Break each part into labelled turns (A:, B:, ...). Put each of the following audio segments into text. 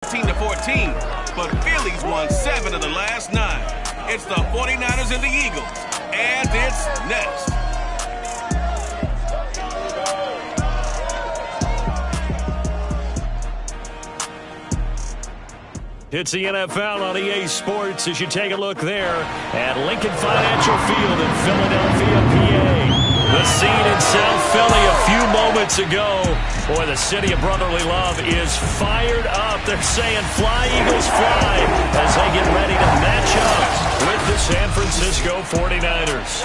A: 14, but Philly's won 7 of the last 9. It's the 49ers and the Eagles, and it's next.
B: It's the NFL on EA Sports as you take a look there at Lincoln Financial Field in Philadelphia, PA. The scene in South Philly a few moments ago. Boy, the city of brotherly love is fired up. They're saying fly, Eagles, fly as they get ready to match up with the San Francisco 49ers.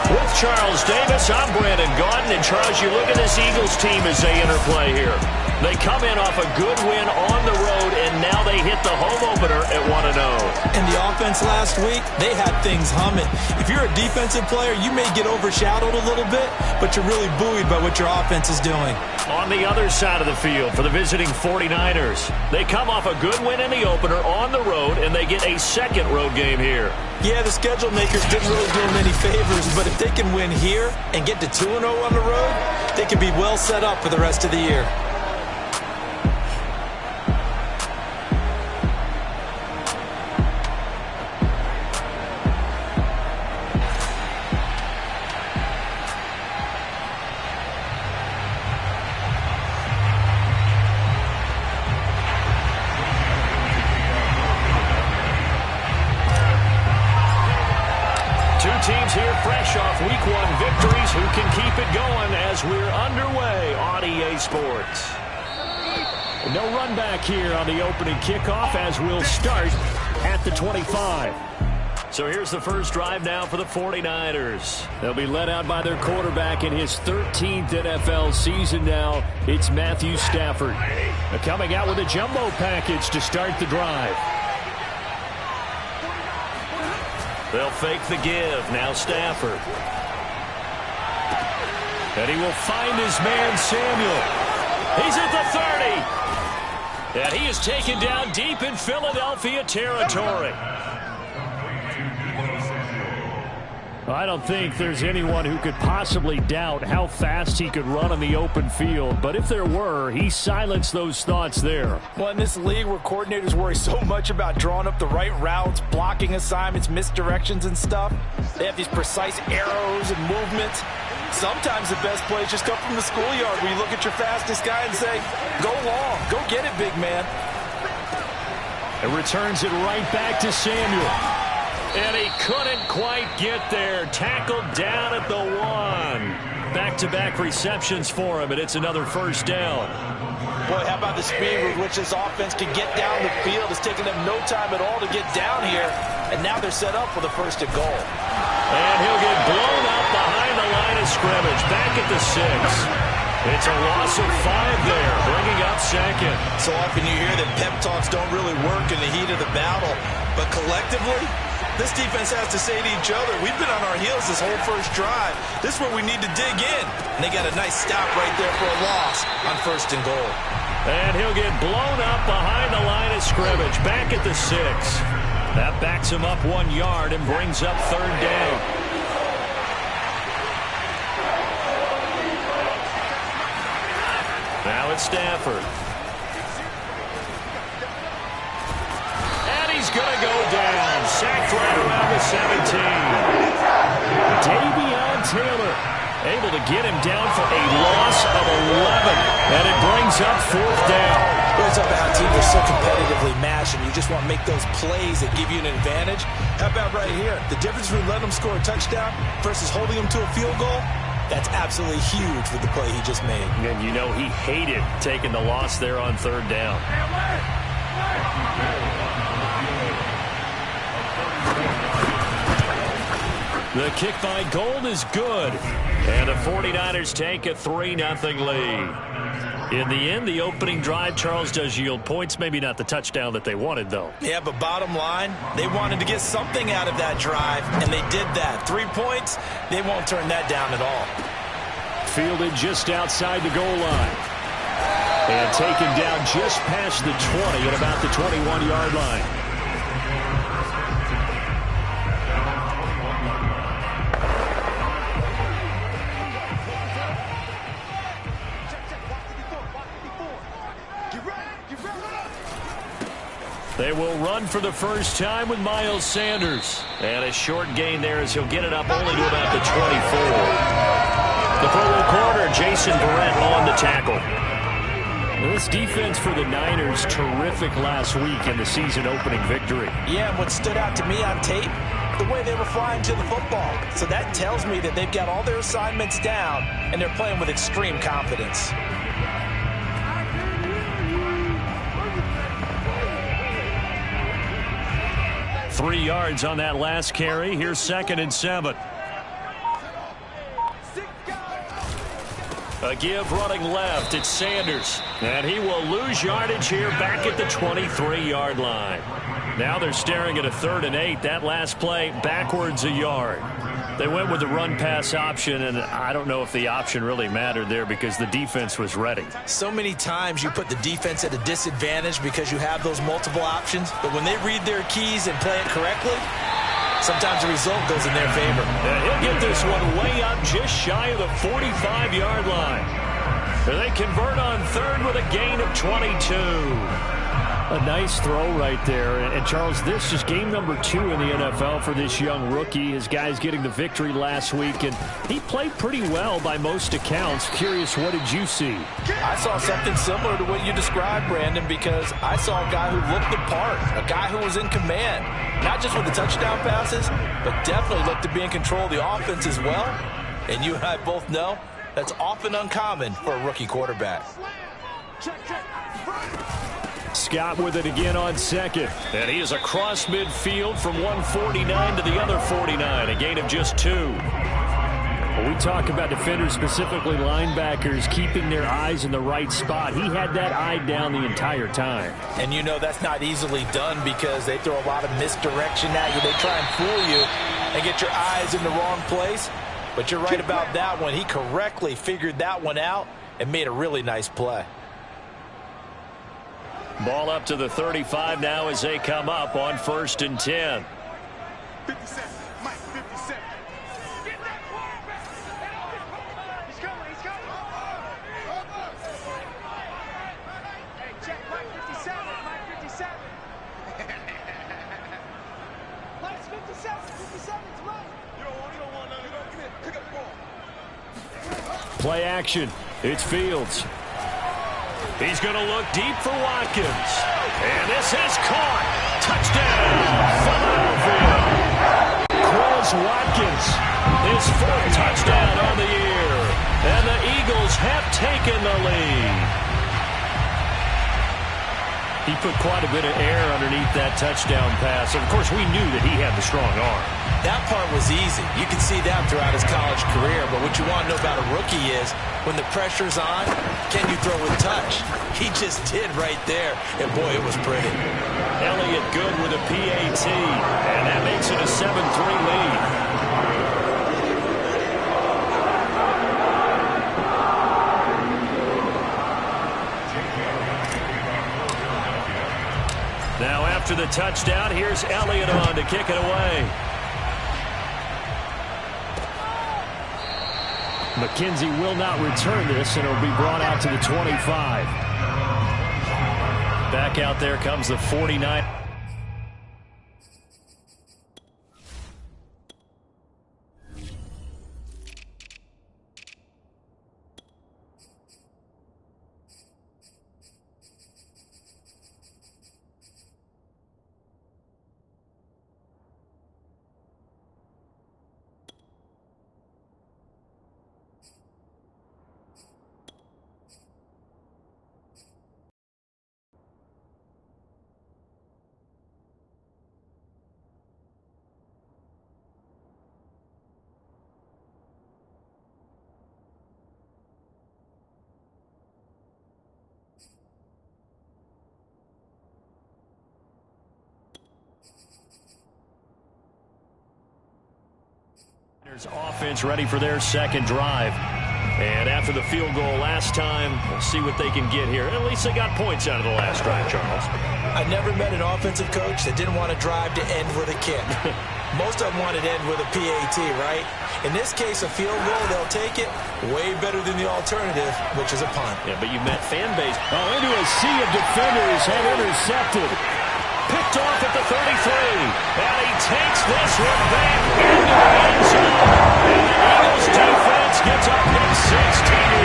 B: With Charles Davis, I'm Brandon Gaudin. And Charles, you look at this Eagles team as they interplay here. They come in off a good win on the road, and now they hit the home opener at 1-0.
C: And the offense last week, they had things humming. If you're a defensive player, you may get overshadowed a little bit, but you're really buoyed by what your offense is doing.
B: On the other side of the field for the visiting 49ers, they come off a good win in the opener on the road, and they get a second road game here.
C: Yeah, the schedule makers didn't really do them any favors, but if they can win here and get to 2-0 on the road, they can be well set up for the rest of the year.
B: Teams here fresh off Week 1 victories. Who can keep it going as we're underway on EA Sports? No run back here on the opening kickoff as we'll start at the 25. So here's the first drive now for the 49ers. They'll be led out by their quarterback in his 13th NFL season now. It's Matthew Stafford. Coming out with a jumbo package to start the drive. They'll fake the give. Now Stafford. And he will find his man Samuel. He's at the 30. And he is taken down deep in Philadelphia territory. I don't think there's anyone who could possibly doubt how fast he could run on the open field. But if there were, he silenced those thoughts there.
D: Well, in this league where coordinators worry so much about drawing up the right routes, blocking assignments, misdirections and stuff, they have these precise arrows and movements. Sometimes the best plays just come from the schoolyard where you look at your fastest guy and say, go long, go get it, big man.
B: It returns it right back to Samuel. And he couldn't quite get there. Tackled down at the 1. Back-to-back receptions for him, and it's another first down.
D: Boy, how about the speed with which this offense can get down the field? It's taken them no time at all to get down here, and now they're set up for the first and goal.
B: And he'll get blown up behind the line of scrimmage. Back at the 6. It's a loss of 5 there, bringing up second.
C: So often you hear that pep talks don't really work in the heat of the battle, but collectively, this defense has to say to each other, we've been on our heels this whole first drive. This is where we need to dig in. And they got a nice stop right there for a loss on first and goal.
B: And he'll get blown up behind the line of scrimmage. Back at the 6. That backs him up 1 yard and brings up third down. Now it's Stafford. And he's going to go down. Sacked right around the 17. Davion Taylor able to get him down for a loss of 11. And it brings up fourth down.
C: It's up to how teams are so competitively matched, and you just want to make those plays that give you an advantage. How about right here? The difference between letting them score a touchdown versus holding them to a field goal, that's absolutely huge with the play he just made.
B: And you know he hated taking the loss there on third down. The kick by Gold is good. And the 49ers take a 3-0 lead. In the end, the opening drive, Charles, does yield points. Maybe not the touchdown that they wanted, though.
C: Yeah, but bottom line, they wanted to get something out of that drive, and they did that. 3 points, they won't turn that down at all.
B: Fielded just outside the goal line. And taken down just past the 20 at about the 21-yard line. They will run for the first time with Miles Sanders. And a short gain there as he'll get it up only to about the 24. The Pro Bowl corner, Jason Barrett, on the tackle.
E: This defense for the Niners, terrific last week in the season-opening victory.
D: Yeah, and what stood out to me on tape, the way they were flying to the football. So that tells me that they've got all their assignments down, and they're playing with extreme confidence.
B: Three yards on that last carry. Here's 2nd and 7. A give running left. It's Sanders. And he will lose yardage here back at the 23-yard line. Now they're staring at a 3rd and 8. That last play backwards a yard. They went with the run-pass option, and I don't know if the option really mattered there because the defense was ready.
D: So many times you put the defense at a disadvantage because you have those multiple options, but when they read their keys and play it correctly, sometimes the result goes in their favor.
B: And he'll get this one way up just shy of the 45-yard line. And they convert on 3rd with a gain of 22.
E: A nice throw right there. And Charles, this is game number 2 in the NFL for this young rookie. His guys getting the victory last week, and he played pretty well by most accounts. Curious, what did you see?
D: I saw something similar to what you described, Brandon, because I saw a guy who looked the part, a guy who was in command, not just with the touchdown passes, but definitely looked to be in control of the offense as well. And you and I both know that's often uncommon for a rookie quarterback.
B: Scott with it again on 2nd. And he is across midfield from 149 to the other 49. A gain of just 2.
E: When we talk about defenders, specifically linebackers, keeping their eyes in the right spot, he had that eye down the entire time.
D: And you know that's not easily done because they throw a lot of misdirection at you. They try and fool you and get your eyes in the wrong place. But you're right about that one. He correctly figured that one out and made a really nice play.
B: Ball up to the 35 now as they come up on 1st and 10.
F: 57, Mike, 57. Get that quarterback. He's coming, he's coming. Hey, check Mike 57, Mike 57. Mike's 57, 57's Mike. You don't want none of it. Come here, pick up the ball.
B: Play action. It's Fields. He's going to look deep for Watkins. And this is caught. Touchdown, Philadelphia. Chris Watkins, his 4th touchdown on the year. And the Eagles have taken the lead. He put quite a bit of air underneath that touchdown pass. Of course, we knew that he had the strong arm.
D: That part was easy. You can see that throughout his college career. But what you want to know about a rookie is when the pressure's on, can you throw with touch? He just did right there. And, boy, it was pretty.
B: Elliott good with a PAT. And that makes it a 7-3 lead. Now after the touchdown, here's Elliott on to kick it away.
E: McKenzie will not return this, and it'll be brought out to the 25.
B: Back out there comes the 49. Offense ready for their second drive. And after the field goal last time, we'll see what they can get here. At least they got points out of the last drive, Charles.
D: I never met an offensive coach that didn't want to drive to end with a kick. Most of them wanted to end with a PAT, right? In this case, a field goal, they'll take it way better than the alternative, which is a punt.
B: Yeah, but you met fan base.
E: Oh, into a sea of defenders and intercepted.
B: picked off at the 33. And he takes this one back into the end zone. And the Eagles defense gets a pick-6 TD.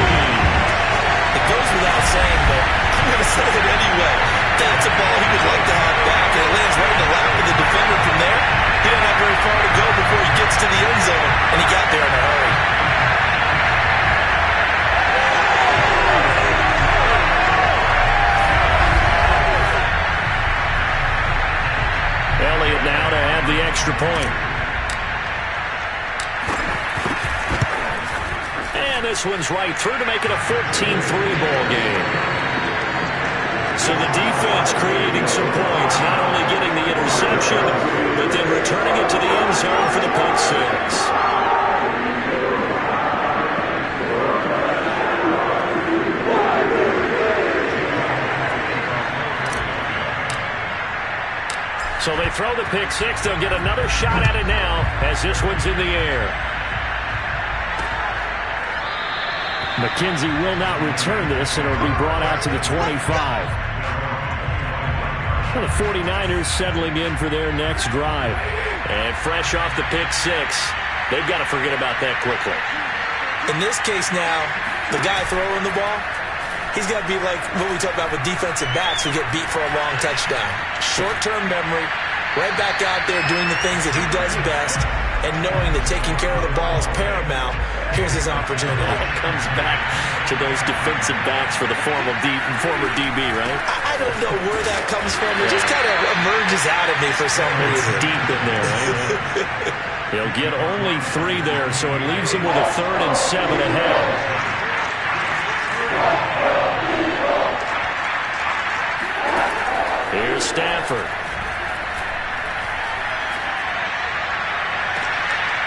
C: It goes without saying, but I'm going to say it anyway. That's a ball he would like to have back, and it lands right in the lap of the defender from there. He doesn't have very far to go before he gets to the end zone, and he got there in a hurry.
B: Elliott now to have the extra point. And this one's right through to make it a 14-3 ball game. So the defense creating some points, not only getting the interception, but then returning it to the end zone for the pick-6. So they throw the pick-6. They'll get another shot at it now as this one's in the air. McKenzie will not return this, and it'll be brought out to the 25. The 49ers settling in for their next drive. And fresh off the pick-6, they've got to forget about that quickly.
C: In this case now, the guy throwing the ball, he's got to be like what we talk about with defensive backs who get beat for a long touchdown. Short-term memory, right back out there doing the things that he does best, and knowing that taking care of the ball is paramount. Here's his opportunity.
B: It comes back to those defensive backs for the former DB, right?
C: I don't know where that comes from. It just kind of emerges out of me for some reason.
B: It's deep in there, right? He'll get only 3 there, so it leaves him with a 3rd and 7 ahead. Here's Stafford.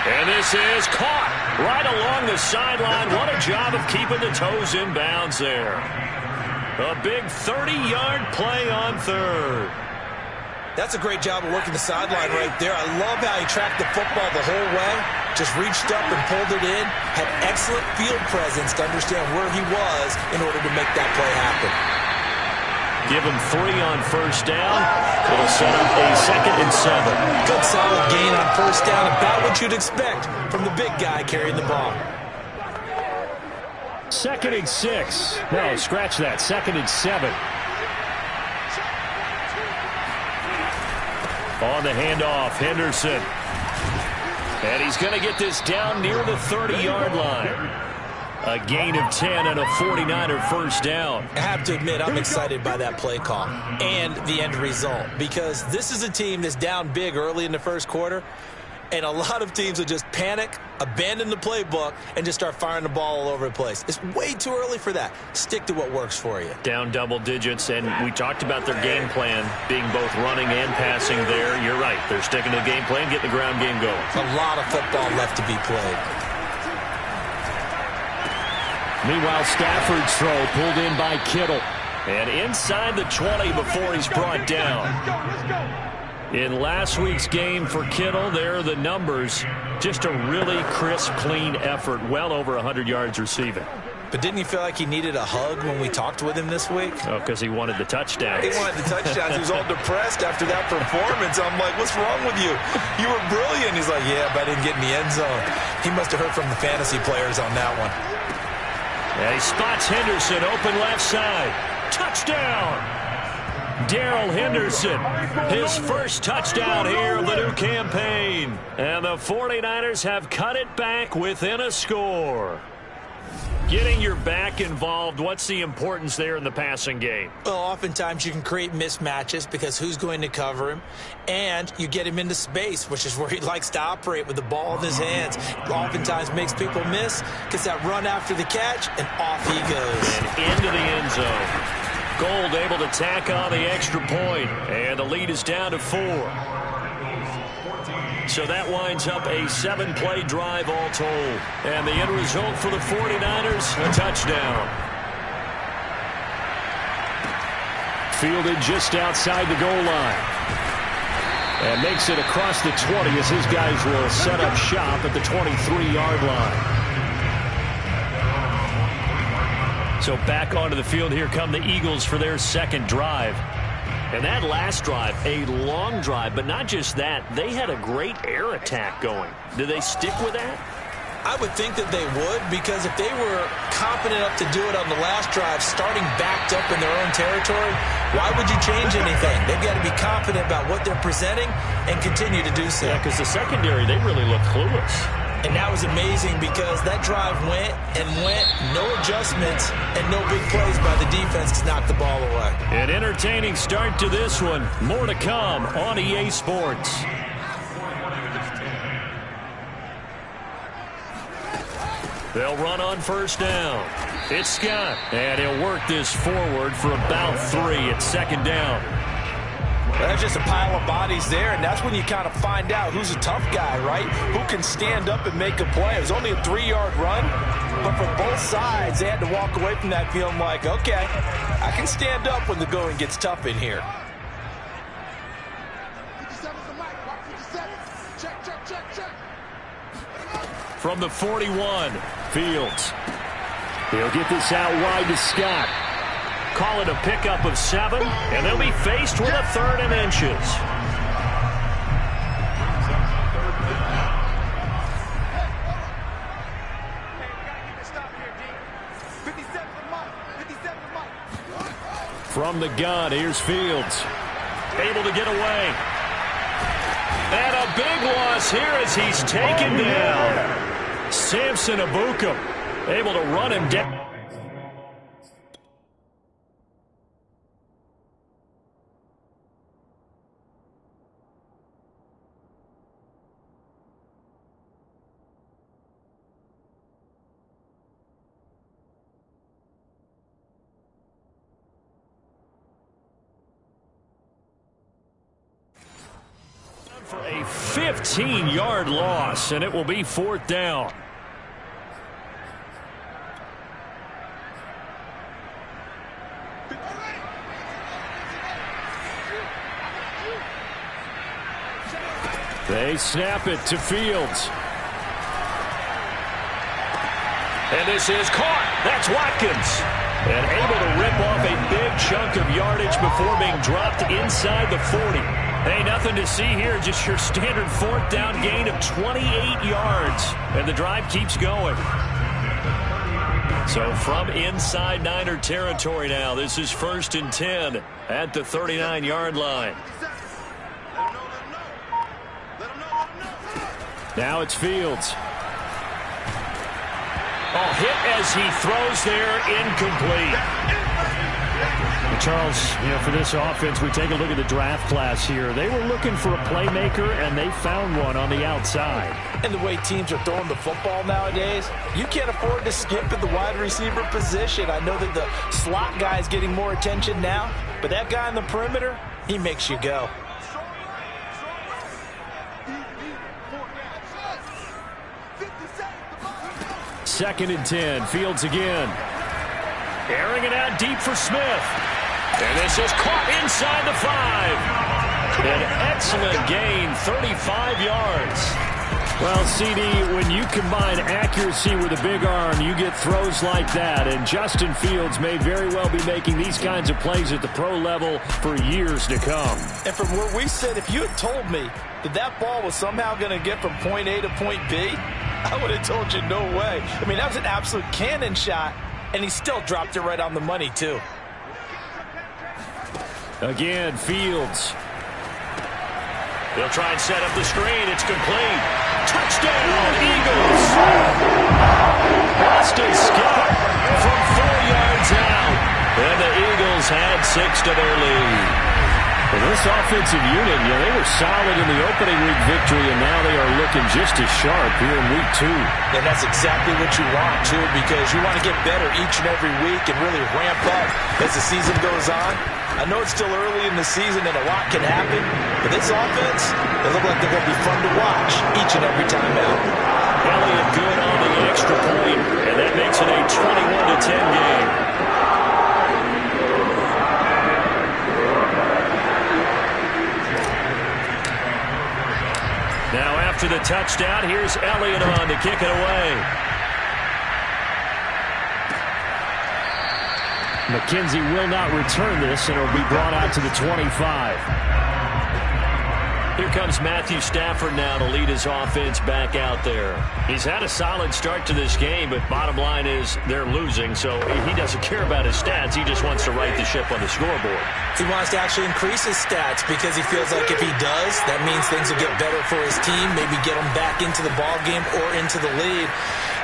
B: And this is caught right along the sideline. What a job of keeping the toes in bounds there. A big 30-yard play on 3rd.
C: That's a great job of working the sideline right there. I love how he tracked the football the whole way. Just reached up and pulled it in. Had excellent field presence to understand where he was in order to make that play happen.
B: Give him 3 on 1st down. It'll set up a 2nd and 7.
C: Good solid gain on 1st down. About what you'd expect from the big guy carrying the ball.
B: 2nd and 6. No, scratch that. 2nd and 7. On the handoff, Henderson. And he's going to get this down near the 30-yard line. A gain of 10 and a 49er 1st down.
C: I have to admit, I'm excited by that play call and the end result, because this is a team that's down big early in the 1st quarter, and a lot of teams will just panic, abandon the playbook, and just start firing the ball all over the place. It's way too early for that. Stick to what works for you.
B: Down double digits, and we talked about their game plan being both running and passing there. You're right. They're sticking to the game plan, getting the ground game going.
C: A lot of football left to be played.
B: Meanwhile, Stafford's throw pulled in by Kittle. And inside the 20 before he's brought down. In last week's game for Kittle, there are the numbers. Just a really crisp, clean effort. Well over 100 yards receiving.
C: But didn't you feel like he needed a hug when we talked with him this week?
B: Oh, because he wanted the touchdowns.
C: He wanted the touchdowns. He was all depressed after that performance. I'm like, what's wrong with you? You were brilliant. He's like, yeah, but I didn't get in the end zone. He must have heard from the fantasy players on that one.
B: And he spots Henderson, open left side. Touchdown! Darrell Henderson, his first touchdown here of the new campaign. And the 49ers have cut it back within a score. Getting your back involved, what's the importance there in the passing game?
C: Well, oftentimes you can create mismatches because who's going to cover him? And you get him into space, which is where he likes to operate with the ball in his hands. Oftentimes makes people miss, gets that run after the catch, and off he goes.
B: And into the end zone. Gold able to tack on the extra point, and the lead is down to 4. So that winds up a 7-play drive all told. And the end result for the 49ers, a touchdown. Fielded just outside the goal line. And makes it across the 20 as his guys will set up shop at the 23-yard line. So back onto the field, here come the Eagles for their second drive.
E: And that last drive, a long drive, but not just that. They had a great air attack going. Do they stick with that?
C: I would think that they would, because if they were confident enough to do it on the last drive, starting backed up in their own territory, why would you change anything? They've got to be confident about what they're presenting and continue to do so.
E: Yeah, because the secondary, they really look clueless.
C: And that was amazing because that drive went and went, no adjustments, and no big plays by the defense to knock the ball away.
E: An entertaining start to this one. More to come on EA Sports. They'll run on first down. It's Scott. And he'll work this forward for about 3 at second down.
D: That's just a pile of bodies there, and that's when you kind of find out who's a tough guy, right? Who can stand up and make a play. It was only a 3-yard run, but for both sides, they had to walk away from that feeling like, okay, I can stand up when the going gets tough in here.
F: 57's the mic. Watch 57. Check, check, check, check.
E: From the 41, Fields. He'll get this out wide to Scott. Call it a pickup of 7, and they'll be faced with a 3rd and inches. From the gun, here's Fields. Able to get away. And a big loss here as he's taken down. Samson Abukum able to run him down. For a 15-yard loss, and it will be 4th down. They snap it to Fields. And this is caught. That's Watkins. And able to rip off a big chunk of yardage before being dropped inside the 40. Hey, nothing to see here. Just your standard 4th down gain of 28 yards. And the drive keeps going. So from inside Niner territory now, this is 1st and 10 at the 39-yard line. Now it's Fields. Oh, hit as he throws there, incomplete. And Charles, for this offense, we take a look at the draft class here. They were looking for a playmaker, and they found one on the outside.
D: And the way teams are throwing the football nowadays, you can't afford to skip at the wide receiver position. I know that the slot guy is getting more attention now, but that guy in the perimeter, he makes you go.
E: Second and 10. Fields again. Airing it out deep for Smith. And this is caught inside the 5. An excellent gain, 35 yards. Well, CD, when you combine accuracy with a big arm, you get throws like that. And Justin Fields may very well be making these kinds of plays at the pro level for years to come.
D: And from where we sit, if you had told me that that ball was somehow going to get from point A to point B, I would have told you no way. I mean, that was an absolute cannon shot, and he still dropped it right on the money, too.
E: Again, Fields. They'll try and set up the screen. It's complete. Touchdown, Eagles. Boston Scott from 4 yards out. And the Eagles had 6 to their lead. Well, this offensive unit, they were solid in the opening week victory, and now they are looking just as sharp here in week 2.
C: And that's exactly what you want, too, because you want to get better each and every week and really ramp up as the season goes on. I know it's still early in the season and a lot can happen, but this offense, they look like they're going to be fun to watch each and every time out.
E: Elliott good on the extra point, and that makes it a 21-10 game. Now after the touchdown, here's Elliott on to kick it away. McKenzie will not return this, and it will be brought out to the 25.
B: Here comes Matthew Stafford now to lead his offense back out there. He's had a solid start to this game, but bottom line is they're losing, so he doesn't care about his stats. He just wants to right the ship on the scoreboard.
D: He wants to actually increase his stats because he feels like if he does, that means things will get better for his team, maybe get him back into the ball game or into the lead.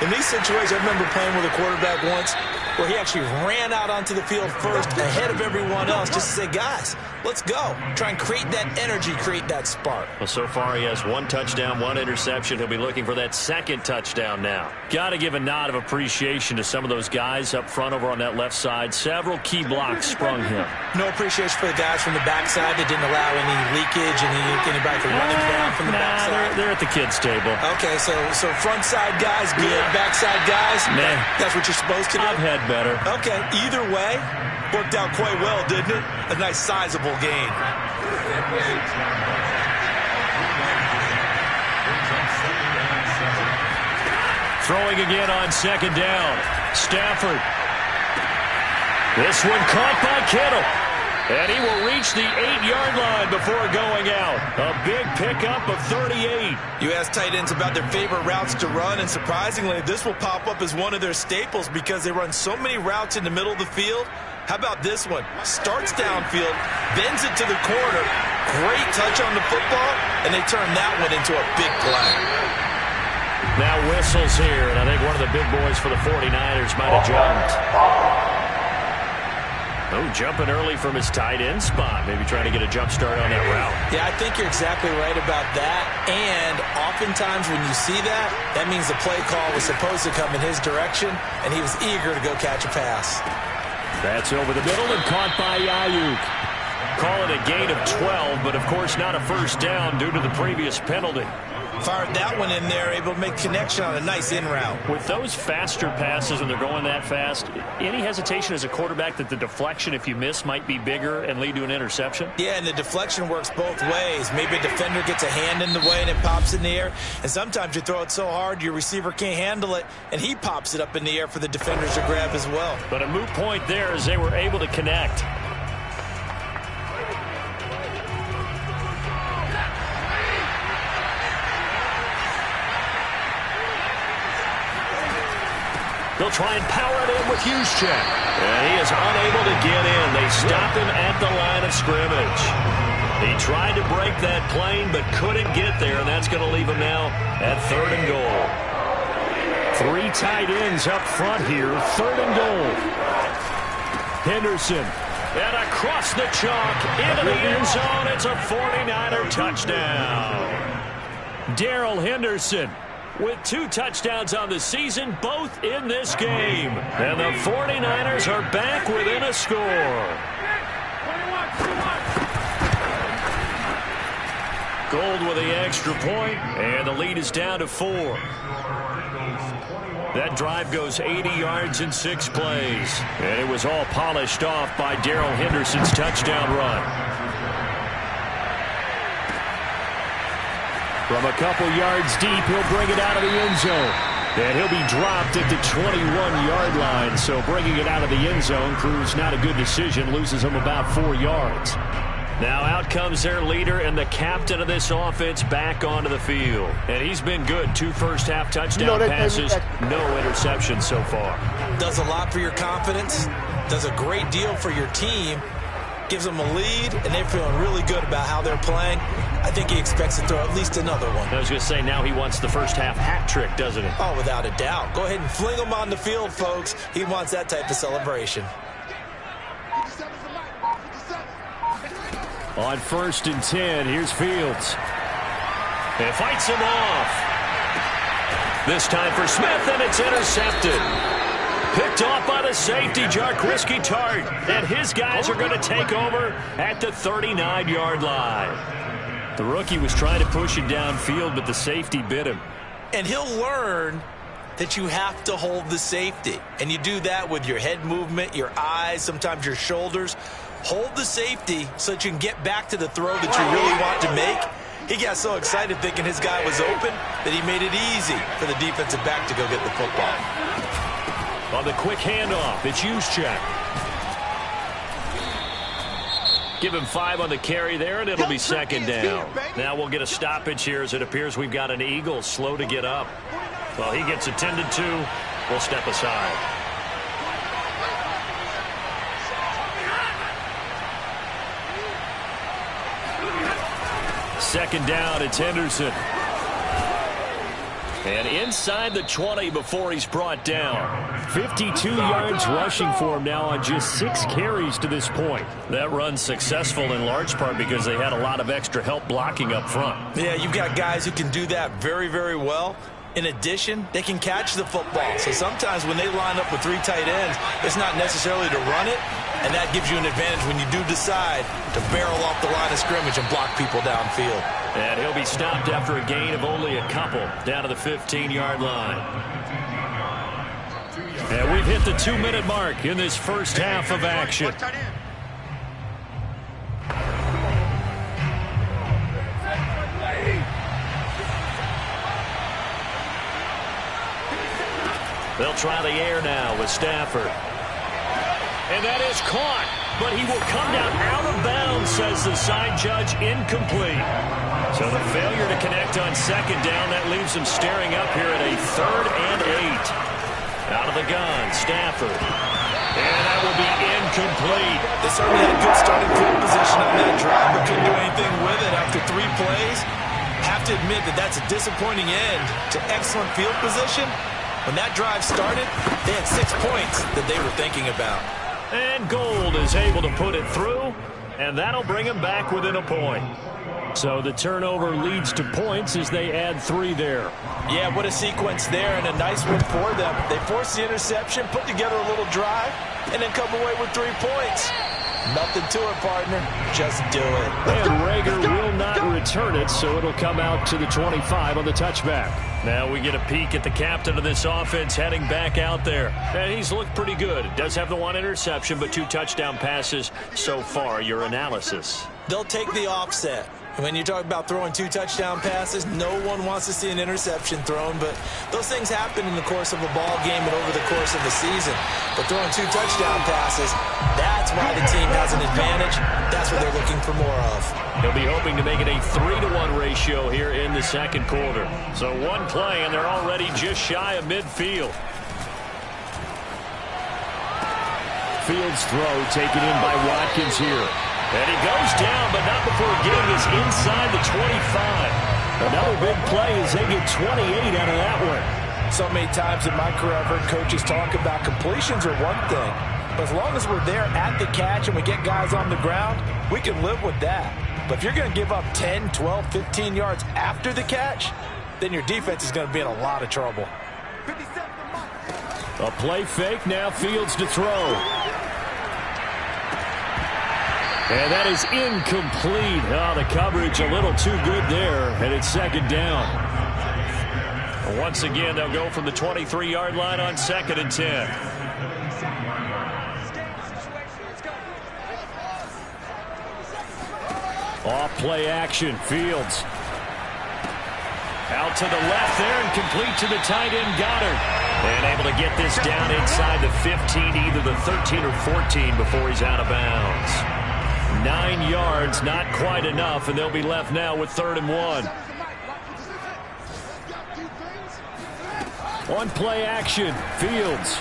D: In these situations, I remember playing with a quarterback once where he actually ran out onto the field first ahead of everyone else just to say, guys, let's go. Try and create that energy, create that spark.
B: Well, so far he has 1 touchdown, 1 interception. He'll be looking for that second touchdown now. Got to give a nod of appreciation to some of those guys up front over on that left side. Several key blocks sprung him.
D: No appreciation for the guys from the backside that didn't allow any leakage, anybody from running down from the backside.
B: They're at the kids' table.
D: Okay, so front side guys, good. Backside guys,
B: nah.
D: That's what you're supposed to do?
B: I've had better.
D: Okay, either way, worked out quite well, didn't it? A nice sizable gain.
B: Throwing again on second down. Stafford. This one caught by Kittle. And he will reach the 8-yard line before going out. A big pickup of 38.
C: You ask tight ends about their favorite routes to run, and surprisingly, this will pop up as one of their staples because they run so many routes in the middle of the field. How about this one? Starts downfield, bends it to the corner. Great touch on the football, and they turn that one into a big play.
B: Now whistles here, and I think one of the big boys for the 49ers might have jumped. Oh, jumping early from his tight end spot. Maybe trying to get a jump start on that route.
D: Yeah, I think you're exactly right about that. And oftentimes when you see that, that means the play call was supposed to come in his direction, and he was eager to go catch a pass.
B: That's over the middle and caught by Ayuk. Call it a gain of 12, but of course not a first down due to the previous penalty.
C: Fired that one in there, able to make connection on a nice in route.
B: With those faster passes when they're going that fast, any hesitation as a quarterback that the deflection, if you miss, might be bigger and lead to an interception?
C: Yeah, and the deflection works both ways. Maybe a defender gets a hand in the way and it pops in the air. And sometimes you throw it so hard your receiver can't handle it, and he pops it up in the air for the defenders to grab as well.
B: But a moot point there as they were able to connect. They'll try and power it in with Juszczyk. And he is unable to get in. They stop him at the line of scrimmage. He tried to break that plane but couldn't get there, and that's going to leave him now at 3rd and goal.
E: 3 tight ends up front here. 3rd and goal. Henderson.
B: And across the chalk into the end zone. It's a 49er touchdown.
E: Darrell Henderson
B: with 2 touchdowns on the season, both in this game. And the 49ers are back within a score. Gold with the extra point, and the lead is down to 4. That drive goes 80 yards in 6 plays. And it was all polished off by Darrell Henderson's touchdown run.
E: From a couple yards deep, he'll bring it out of the end zone. And he'll be dropped at the 21-yard line. So bringing it out of the end zone proves not a good decision. Loses him about 4 yards.
B: Now out comes their leader and the captain of this offense back onto the field. And he's been good. 2 first-half touchdown passes, no interceptions so far.
D: Does a lot for your confidence. Does a great deal for your team. Gives them a lead, and they're feeling really good about how they're playing. I think he expects to throw at least another one.
B: I was going to say, now he wants the first-half hat trick, doesn't he?
D: Oh, without a doubt. Go ahead and fling him on the field, folks. He wants that type of celebration.
E: On 1st and 10, here's Fields.
B: And fights him off. This time for Smith, and it's intercepted. Picked off by the safety, Jarquiski Tart. And his guys are going to take over at the 39-yard line.
E: The rookie was trying to push it downfield, but the safety bit him.
D: And he'll learn that you have to hold the safety. And you do that with your head movement, your eyes, sometimes your shoulders. Hold the safety so that you can get back to the throw that you really want to make. He got so excited thinking his guy was open that he made it easy for the defensive back to go get the football.
B: On the quick handoff, it's Juszczyk. Give him 5 on the carry there, and it'll be second down. Now we'll get a stoppage here as it appears we've got an Eagle slow to get up. Well, he gets attended to. We'll step aside. Second down, it's Henderson. And inside the 20 before he's brought down. 52 yards rushing for him now on just 6 carries to this point. That run's successful in large part because they had a lot of extra help blocking up front.
C: Yeah, you've got guys who can do that very, very well. In addition, they can catch the football. So sometimes when they line up with 3 tight ends, it's not necessarily to run it, and that gives you an advantage when you do decide to barrel off the line of scrimmage and block people downfield.
B: And he'll be stopped after a gain of only a couple down to the 15-yard line. And we've hit the 2-minute mark in this first half of action. They'll try the air now with Stafford. And that is caught, but he will come down out of bounds, says the side judge, incomplete. So the failure to connect on second down, that leaves him staring up here at a 3rd and 8. Out of the gun, Stafford. And that will be incomplete.
C: They certainly had good starting field position on that drive, but couldn't do anything with it after 3 plays. Have to admit that that's a disappointing end to excellent field position. When that drive started, they had 6 points that they were thinking about.
B: And Gold is able to put it through, and that'll bring him back within a point. So the turnover leads to points as they add 3 there.
C: Yeah, what a sequence there, and a nice one for them. They forced the interception, put together a little drive, and then come away with 3 points. Nothing to it, partner. Just do it.
B: And Rager will not return it, so it'll come out to the 25 on the touchback. Now we get a peek at the captain of this offense heading back out there. And he's looked pretty good. Does have the 1 interception, but 2 touchdown passes so far. Your analysis?
C: They'll take the offset. When you talk about throwing 2 touchdown passes, no one wants to see an interception thrown, but those things happen in the course of a ball game and over the course of the season. But throwing 2 touchdown passes, that's why the team has an advantage. That's what they're looking for more of.
B: They'll be hoping to make it a 3-to-1 ratio here in the second quarter. So 1 play, and they're already just shy of midfield. Fields throw taken in by Watkins here. And he goes down, but not before getting us inside the 25. Another big play as they get 28 out of that one.
D: So many times in my career, I've heard coaches talk about completions are one thing. But as long as we're there at the catch and we get guys on the ground, we can live with that. But if you're going to give up 10, 12, 15 yards after the catch, then your defense is going to be in a lot of trouble.
B: A play fake, now Fields to throw. And that is incomplete. Oh, the coverage a little too good there, and it's second down. Once again, they'll go from the 23-yard line on 2nd and 10. Off play action, Fields. Out to the left there and complete to the tight end, Goddard. And able to get this down inside the 15, either the 13 or 14 before he's out of bounds. 9 yards, not quite enough, and they'll be left now with 3rd and 1. On play action, Fields.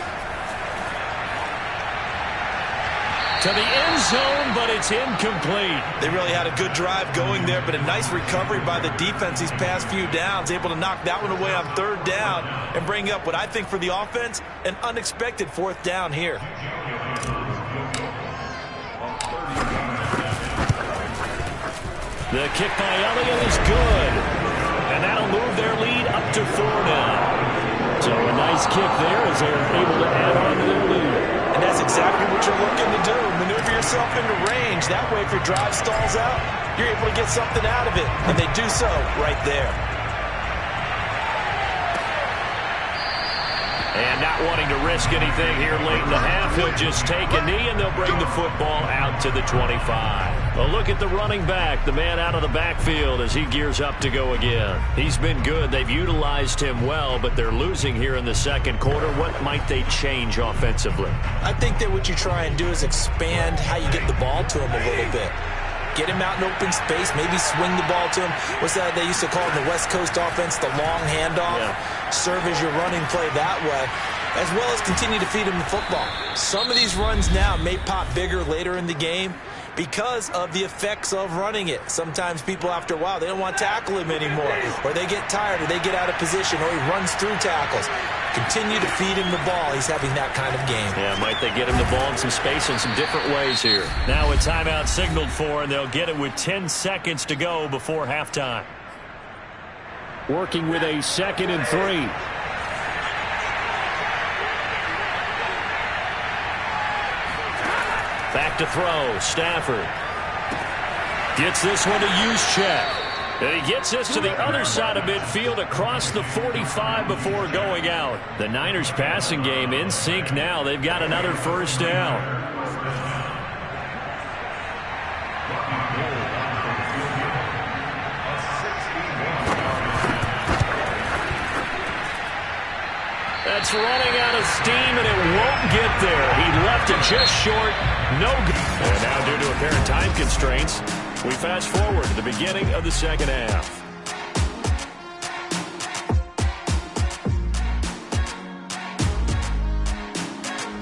B: To the end zone, but it's incomplete.
C: They really had a good drive going there, but a nice recovery by the defense these past few downs, able to knock that one away on 3rd down and bring up what I think for the offense, an unexpected 4th down here.
B: The kick by Elliott is good. And that'll move their lead up to 4 now. So a nice kick there as they're able to add on to their lead.
C: And that's exactly what you're looking to do. Maneuver yourself into range. That way, if your drive stalls out, you're able to get something out of it. And they do so right there.
B: And not wanting to risk anything here late in the half, he'll just take a knee, and they'll bring the football out to the 25. Well, look at the running back, the man out of the backfield as he gears up to go again. He's been good. They've utilized him well, but they're losing here in the second quarter. What might they change offensively?
D: I think that what you try and do is expand how you get the ball to him a little bit. Get him out in open space, maybe swing the ball to him. What's that they used to call in the West Coast offense, the long handoff? Yeah. Serve as your running play that way, as well as continue to feed him the football. Some of these runs now may pop bigger later in the game because of the effects of running it. Sometimes people, after a while, they don't want to tackle him anymore, or they get tired, or they get out of position, or he runs through tackles. Continue to feed him the ball. He's having that kind of game.
B: Yeah, might they get him the ball in some space in some different ways here. Now a timeout signaled for, and they'll get it with 10 seconds to go before halftime.
E: Working with a 2nd and 3.
B: Back to throw. Stafford gets this one to Juszczyk. And he gets this to the other side of midfield across the 45 before going out. The Niners passing game in sync now. They've got another first down. That's running out of steam, and it won't get there. He left it just short. No good. And now, due to apparent time constraints, we fast forward to the beginning of the second half.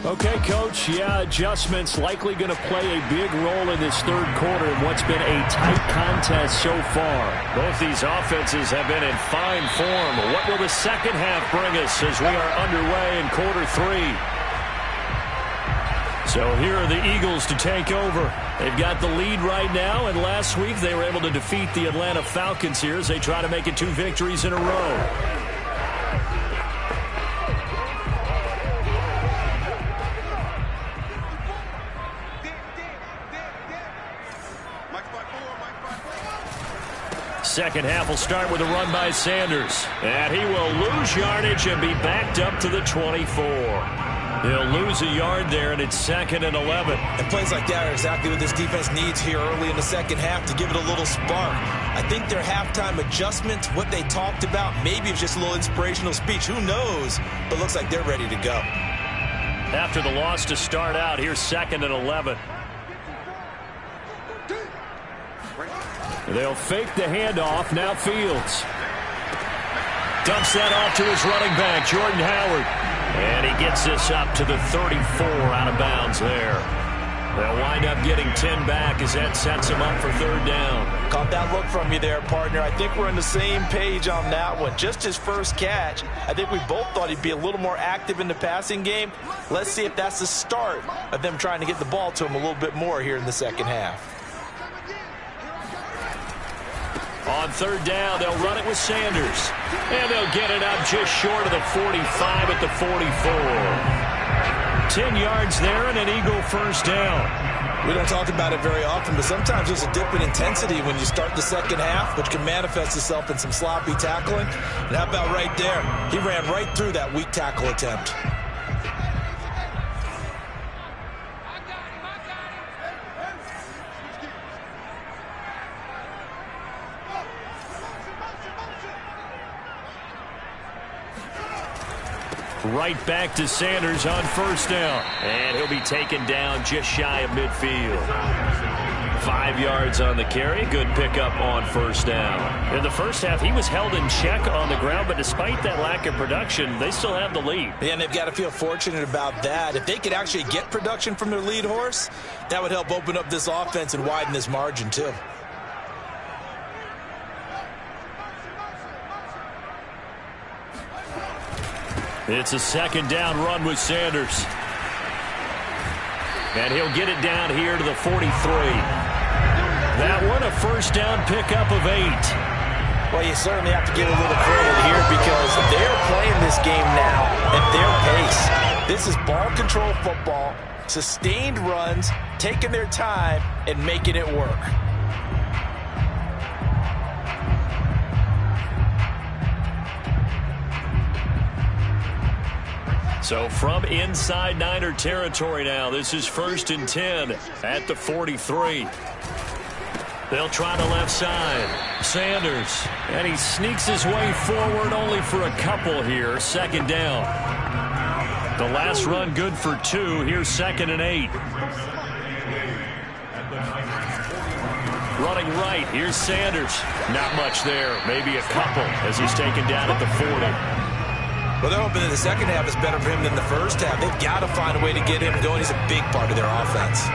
E: Okay, Coach, yeah, adjustments likely going to play a big role in this third quarter in what's been a tight contest so far.
B: Both these offenses have been in fine form. What will the second half bring us as we are underway in quarter 3? So here are the Eagles to take over. They've got the lead right now, and last week they were able to defeat the Atlanta Falcons here as they try to make it 2 victories in a row. Second half will start with a run by Sanders. And he will lose yardage and be backed up to the 24. He'll lose a yard there, and it's 2nd and 11.
D: And plays like that are exactly what this defense needs here early in the second half to give it a little spark. I think their halftime adjustment, what they talked about, maybe it's just a little inspirational speech. Who knows? But looks like they're ready to go.
B: After the loss to start out, here's 2nd and 11. They'll fake the handoff. Now Fields dumps that off to his running back, Jordan Howard. And he gets this up to the 34 out of bounds there. They'll wind up getting 10 back as that sets him up for third down.
D: Caught that look from you there, partner. I think we're on the same page on that one. Just his first catch. I think we both thought he'd be a little more active in the passing game. Let's see if that's the start of them trying to get the ball to him a little bit more here in the second half.
B: On third down, they'll run it with Sanders. And they'll get it up just short of the 45 at the 44. 10 yards there and an Eagle first down.
D: We don't talk about it very often, but sometimes there's a dip in intensity when you start the second half, which can manifest itself in some sloppy tackling. And how about right there? He ran right through that weak tackle attempt.
B: Right back to Sanders on first down. And he'll be taken down just shy of midfield. 5 yards on the carry. Good pickup on first down. In the first half, he was held in check on the ground, but despite that lack of production, they still have the lead.
D: Yeah, and they've got to feel fortunate about that. If they could actually get production from their lead horse, that would help open up this offense and widen this margin, too.
B: It's a second down run with Sanders. And he'll get it down here to the 43. That one a first down pickup of 8.
D: Well, you certainly have to give a little credit here because they're playing this game now at their pace. This is ball control football, sustained runs, taking their time and making it work.
B: So from inside Niner territory now, this is 1st and 10 at the 43. They'll try the left side. Sanders. And he sneaks his way forward only for a couple here. Second down. The last run good for 2. Here's 2nd and 8. Running right. Here's Sanders. Not much there. Maybe a couple as he's taken down at the 40.
C: Well, they're hoping that the second half is better for him than the first half. They've got to find a way to get him going. He's a big part of their offense.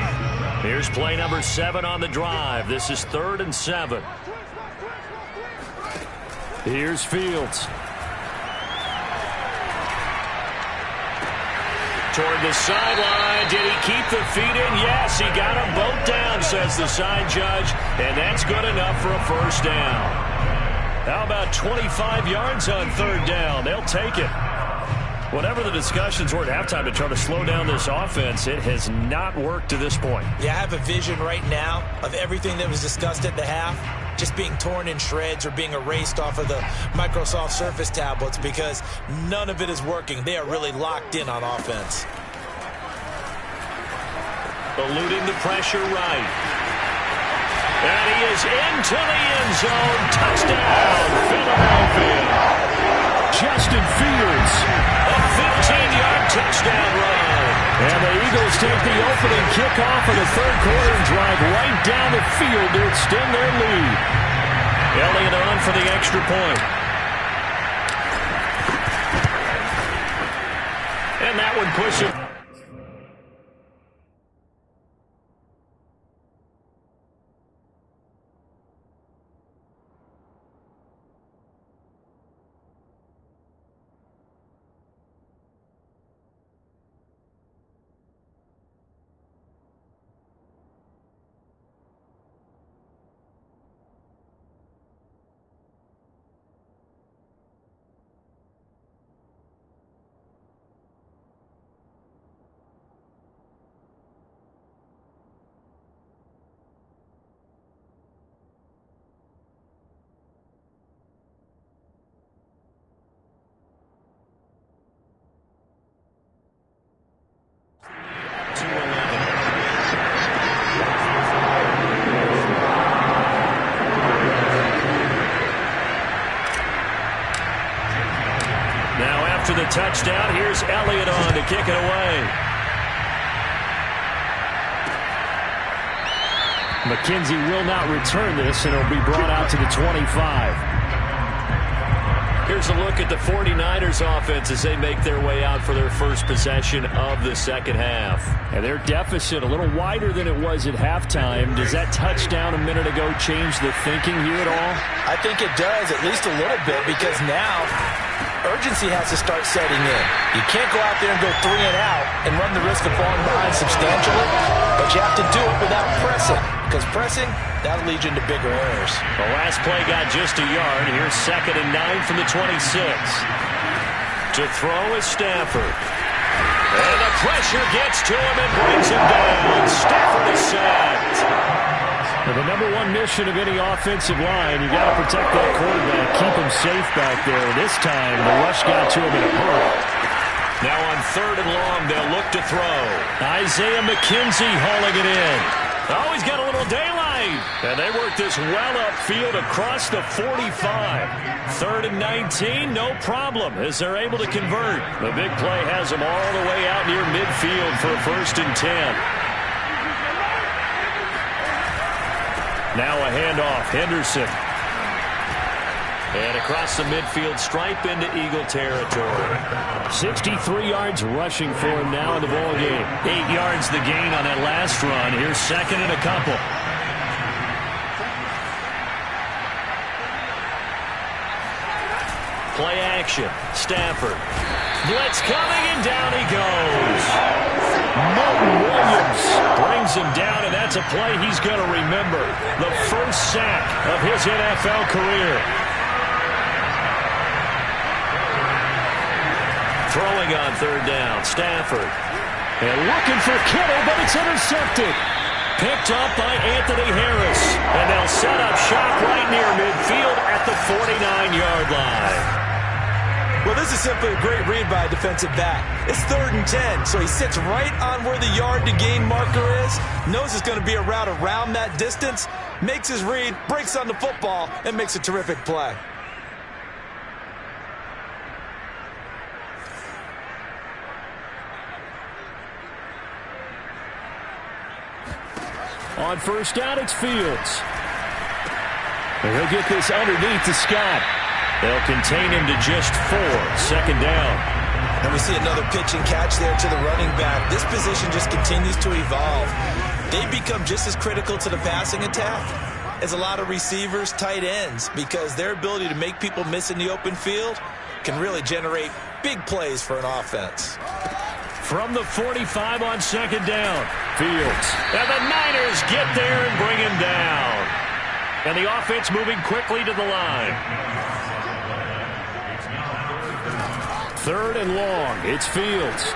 B: Here's play number 7 on the drive. This is 3rd and 7. Here's Fields. Toward the sideline. Did he keep the feet in? Yes, he got them both down, says the side judge. And that's good enough for a first down. How about 25 yards on 3rd down? They'll take it. Whatever the discussions were at halftime to try to slow down this offense, it has not worked to this point.
C: Yeah, I have a vision right now of everything that was discussed at the half just being torn in shreds or being erased off of the Microsoft Surface tablets because none of it is working. They are really locked in on offense.
B: Eluding the pressure right. And he is into the end zone. Touchdown, Philadelphia. Justin Fields. A 15-yard touchdown run. And the Eagles take the opening kickoff of the 3rd quarter and drive right down the field to extend their lead. Elliott on for the extra point. And that one pushes. The touchdown. Here's Elliott on to kick it away. McKenzie will not return this, and it'll be brought out to the 25. Here's a look at the 49ers offense as they make their way out for their first possession of the second half.
E: And their deficit a little wider than it was at halftime. Does that touchdown a minute ago change the thinking here at all?
D: I think it does, at least a little bit, because now urgency has to start setting in. You can't go out there and go 3 and out and run the risk of falling behind substantially, but you have to do it without pressing, because pressing, that'll lead you into bigger errors.
B: The last play got just a yard. Here's 2nd and 9 from the 26. To throw is Stafford. And the pressure gets to him and brings him down. Stafford is sacked.
E: Well, the number one mission of any offensive line, you got to protect that quarterback, keep him safe back there. This time, the rush got to him in a hurry.
B: Now on 3rd and long, they'll look to throw. Isaiah McKenzie hauling it in. Oh, he's got a little daylight. And they work this well upfield across the 45. 3rd and 19, no problem as they're able to convert. The big play has them all the way out near midfield for a 1st and 10. Now a handoff, Henderson. And across the midfield stripe into Eagle territory.
E: 63 yards rushing for him now in the ball game.
B: 8 yards the gain on that last run. Here's 2nd and a couple. Play action. Stafford. Blitz coming, and down he goes. Milton Williams brings him down, and that's a play he's going to remember. The first sack of his NFL career. Throwing on 3rd down, Stafford. And looking for Kittle, but it's intercepted. Picked up by Anthony Harris. And they'll set up shop right near midfield at the 49-yard line.
C: Well, this is simply a great read by a defensive back. It's 3rd and 10, so he sits right on where the yard to gain marker is. Knows it's going to be a route around that distance.
D: makes his read, breaks on the football, and makes a terrific play.
E: On first down, it's Fields. And he'll get this underneath to Scott. They'll contain him to just 4. Second down.
C: And we see another pitch and catch there to the running back. This position just continues to evolve. They become just as critical to the passing attack as a lot of receivers, tight ends, because their ability to make people miss in the open field can really generate big plays for an offense.
E: From the 45 on second down, Fields. And the Niners get there and bring him down. And the offense moving quickly to the line. Third and long, it's Fields.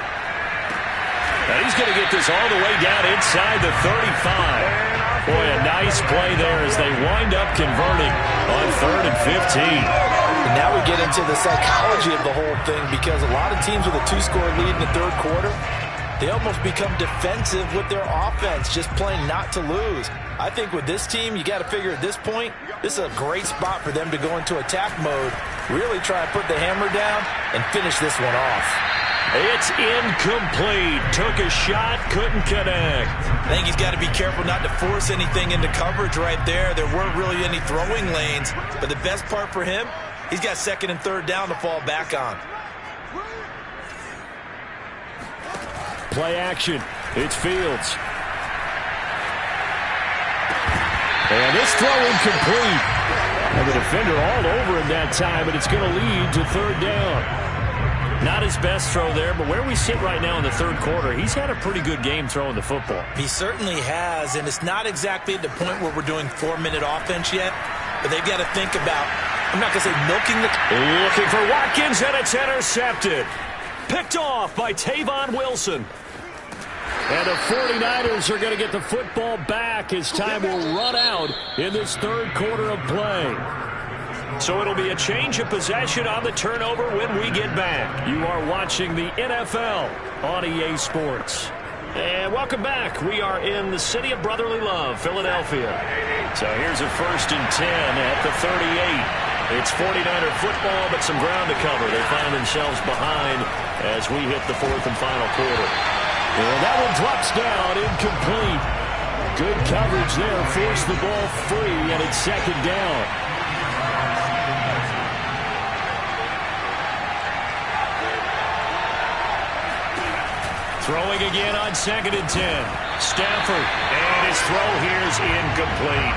E: Now he's going to get this all the way down inside the 35. Boy, a nice play there as they wind up converting on 3rd and 15.
D: And now we get into the psychology of the whole thing, because a lot of teams with a 2-score lead in the third quarter, they almost become defensive with their offense, just playing not to lose. I think with this team, you got to figure at this point, this is a great spot for them to go into attack mode, really try and put the hammer down and finish this one off.
E: It's incomplete. Took a shot, couldn't connect.
C: I think he's got to be careful not to force anything into coverage right there. There weren't really any throwing lanes, but the best part for him, he's got 2nd and 3rd down to fall back on.
E: Play action. It's Fields. And this throw incomplete. And the defender all over him that time, but it's going to lead to 3rd down. Not his best throw there, but where we sit right now in the third quarter, he's had a pretty good game throwing the football.
C: He certainly has, and it's not exactly at the point where we're doing 4-minute offense yet, but they've got to think about, I'm not going to say milking the...
E: Looking for Watkins, and it's intercepted. Picked off by Tavon Wilson. And the 49ers are going to get the football back as time will run out in this third quarter of play. So it'll be a change of possession on the turnover when we get back. You are watching the NFL on EA Sports. And welcome back. We are in the city of brotherly love, Philadelphia. So here's a 1st and 10 at the 38. It's 49er football, but some ground to cover. They find themselves behind as we hit the 4th and final quarter. And that one drops down, incomplete. Good coverage there, forced the ball free, and it's 2nd down. Throwing again on 2nd and 10. Stafford, and his throw here is incomplete.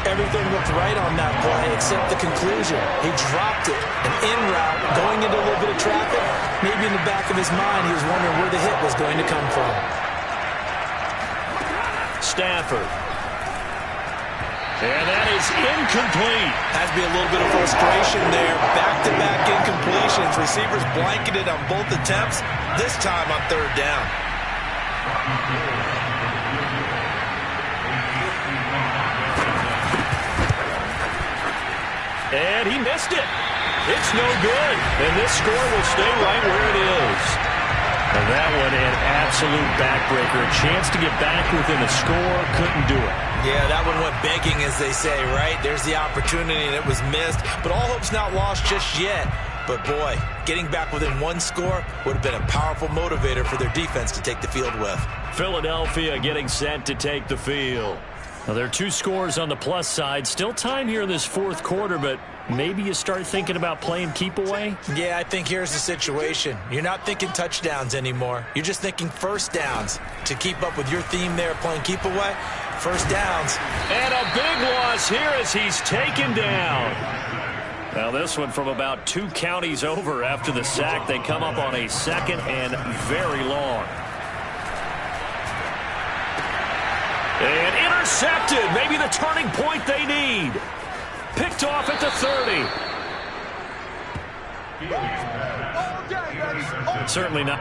C: Everything looked right on that play except the conclusion. He dropped it, an in route, going into a little bit of traffic. Maybe in the back of his mind, he was wondering where the hit was going to come from.
E: Stafford. And that is incomplete.
C: Has to be a little bit of frustration there. Back-to-back incompletions. Receivers blanketed on both attempts, this time on 3rd down.
E: And he missed it. It's no good. And this score will stay right where it is. And that one an absolute backbreaker. A chance to get back within a score. Couldn't do it.
C: Yeah, that one went begging, as they say, right? There's the opportunity, and it was missed. But all hope's not lost just yet. But, boy, getting back within 1 score would have been a powerful motivator for their defense to take the field with.
E: Philadelphia getting set to take the field. Now, there are 2 scores on the plus side. Still time here in this 4th quarter, but maybe you start thinking about playing keep away?
C: Yeah, I think here's the situation. You're not thinking touchdowns anymore. You're just thinking 1st downs. To keep up with your theme there, playing keep away, 1st downs.
E: And a big loss here as he's taken down. Now this one from about 2 counties over after the sack. They come up on a 2nd and very long. And intercepted. Maybe the turning point they need. Picked off at the 30. Certainly not.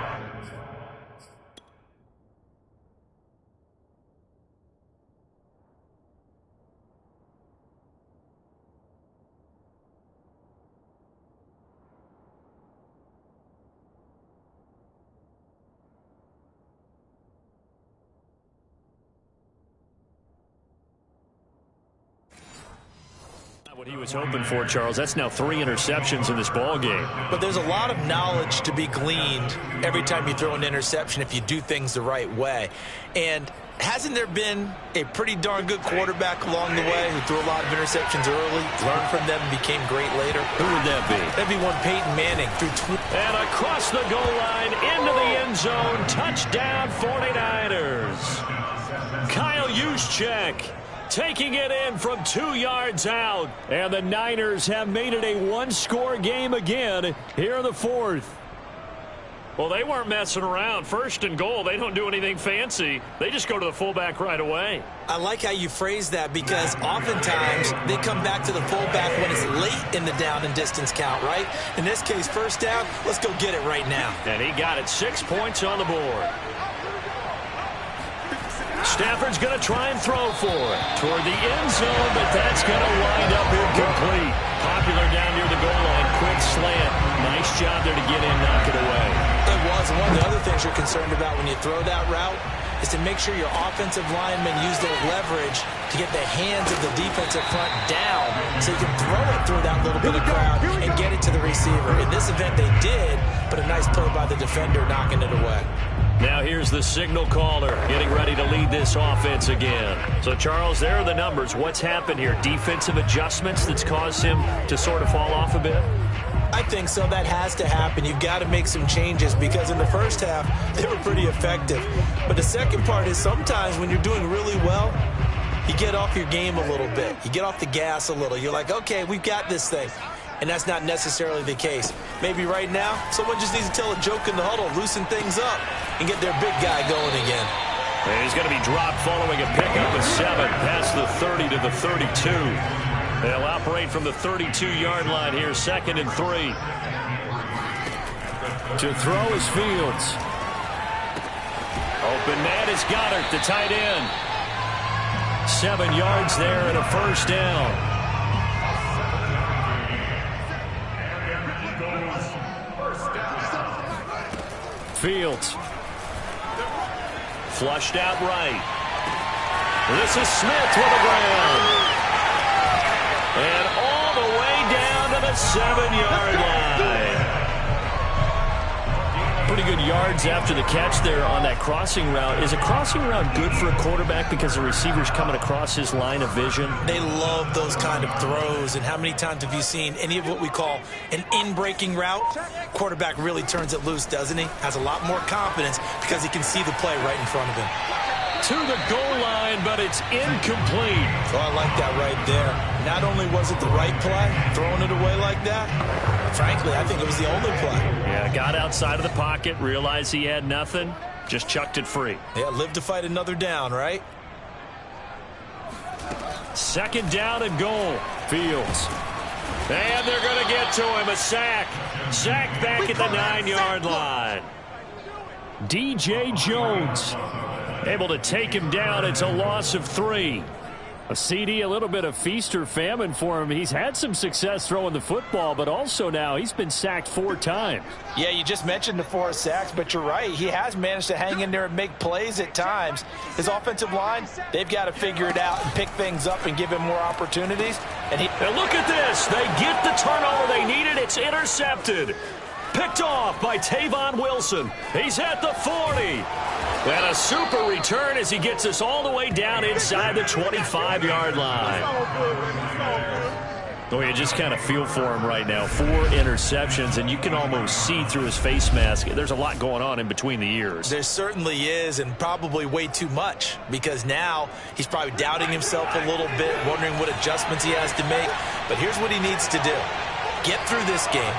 E: What he was hoping for, Charles. That's now 3 interceptions in this ball game.
D: But there's a lot of knowledge to be gleaned every time you throw an interception if you do things the right way. And hasn't there been a pretty darn good quarterback along the way who threw a lot of interceptions early, learned from them, and became great later?
E: Who would that be?
D: That'd be one Peyton Manning.
E: And across the goal line, into the end zone, touchdown 49ers. Kyle Juszczyk taking it in from 2 yards out. And the Niners have made it a 1-score game again here in the 4th. Well, they weren't messing around. 1st and goal, they don't do anything fancy. They just go to the fullback right away.
D: I like how you phrase that because oftentimes they come back to the fullback when it's late in the down and distance count, right? In this case, 1st down, let's go get it right now.
E: And he got it. 6 points on the board. Stafford's going to try and throw for it toward the end zone, but that's going to wind up incomplete. Popular down near the goal line. Quick slant. Nice job there to get in, knock it away.
D: It was. One of the other things you're concerned about when you throw that route is to make sure your offensive linemen use their leverage to get the hands of the defensive front down so you can throw it through that little bit of crowd and get it to the receiver. In this event, they did, but a nice play by the defender knocking it away.
E: Now here's the signal caller getting ready to lead this offense again. So, Charles, there are the numbers. What's happened here? Defensive adjustments that's caused him to sort of fall off a bit?
D: I think so. That has to happen. You've got to make some changes because in the first half, they were pretty effective. But the second part is sometimes when you're doing really well, you get off your game a little bit. You get off the gas a little. You're like, okay, we've got this thing. And that's not necessarily the case. Maybe right now, someone just needs to tell a joke in the huddle, loosen things up, and get their big guy going again.
E: And he's going to be dropped following a pickup of 7 past the 30 to the 32. They'll operate from the 32-yard line here, 2nd and 3. To throw is Fields. Open man is Goddard, the tight end. 7 yards there and a 1st down. Fields. Flushed out right. This is Smith with the ground. And all the way down to the 7-yard line. Pretty good yards after the catch there on that crossing route. Is a crossing route good for a quarterback because the receiver's coming across his line of vision?
D: They love those kind of throws. And how many times have you seen any of what we call an in-breaking route? Quarterback really turns it loose, doesn't he? Has a lot more confidence because he can see the play right in front of him.
E: To the goal line, but it's incomplete.
D: Oh, I like that right there. Not only was it the right play, throwing it away like that, frankly, I think it was the only play.
E: Yeah, got outside of the pocket, realized he had nothing, just chucked it free.
D: Yeah, live to fight another down, right?
E: 2nd down and goal. Fields. And they're going to get to him. A sack. Sack back at the 9-yard line. DJ Jones able to take him down. It's a loss of 3. A CD, a little bit of feast or famine for him. He's had some success throwing the football, but also now he's been sacked 4 times.
D: Yeah, you just mentioned the 4 sacks, but you're right. He has managed to hang in there and make plays at times. His offensive line, they've got to figure it out and pick things up and give him more opportunities. And
E: look at this. They get the turnover they needed. It's intercepted. Picked off by Tavon Wilson. He's at the 40. And a super return as he gets us all the way down inside the 25-yard line. Oh, you just kind of feel for him right now. 4 interceptions, and you can almost see through his face mask. There's a lot going on in between the ears.
D: There certainly is, and probably way too much, because now he's probably doubting himself a little bit, wondering what adjustments he has to make. But here's what he needs to do. Get through this game.